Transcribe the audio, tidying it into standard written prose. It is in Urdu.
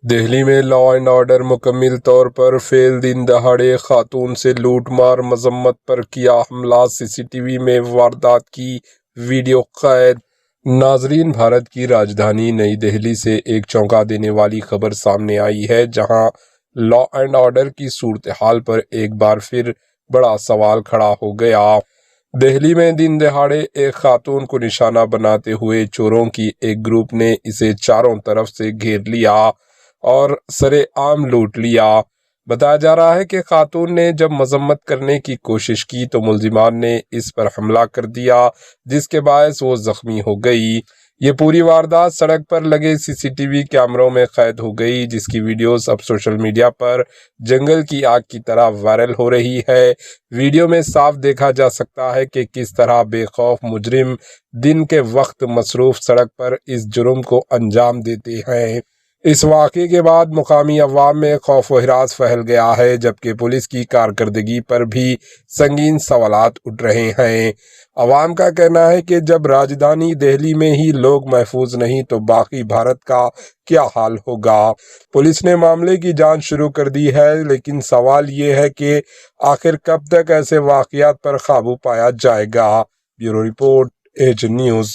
دہلی میں لا اینڈ آرڈر مکمل طور پر فیل، دن دہاڑے خاتون سے لوٹ مار، مذمت پر کیا حملہ، سی سی ٹی وی میں واردات کی ویڈیو قید۔ ناظرین، بھارت کی راجدھانی نئی دہلی سے ایک چونکا دینے والی خبر سامنے آئی ہے، جہاں لا اینڈ آرڈر کی صورتحال پر ایک بار پھر بڑا سوال کھڑا ہو گیا۔ دہلی میں دن دہاڑے ایک خاتون کو نشانہ بناتے ہوئے چوروں کی ایک گروپ نے اسے چاروں طرف سے گھیر لیا اور سرے عام لوٹ لیا۔ بتایا جا رہا ہے کہ خاتون نے جب مذمت کرنے کی کوشش کی تو ملزمان نے اس پر حملہ کر دیا، جس کے باعث وہ زخمی ہو گئی۔ یہ پوری واردات سڑک پر لگے سی سی ٹی وی کیمروں میں قید ہو گئی، جس کی ویڈیوز اب سوشل میڈیا پر جنگل کی آگ کی طرح وائرل ہو رہی ہے۔ ویڈیو میں صاف دیکھا جا سکتا ہے کہ کس طرح بے خوف مجرم دن کے وقت مصروف سڑک پر اس جرم کو انجام دیتے ہیں۔ اس واقعے کے بعد مقامی عوام میں خوف و ہراس پھیل گیا ہے، جبکہ پولیس کی کارکردگی پر بھی سنگین سوالات اٹھ رہے ہیں۔ عوام کا کہنا ہے کہ جب راجدھانی دہلی میں ہی لوگ محفوظ نہیں تو باقی بھارت کا کیا حال ہوگا۔ پولیس نے معاملے کی جانچ شروع کر دی ہے، لیکن سوال یہ ہے کہ آخر کب تک ایسے واقعات پر قابو پایا جائے گا۔ Bureau report, ایجن news.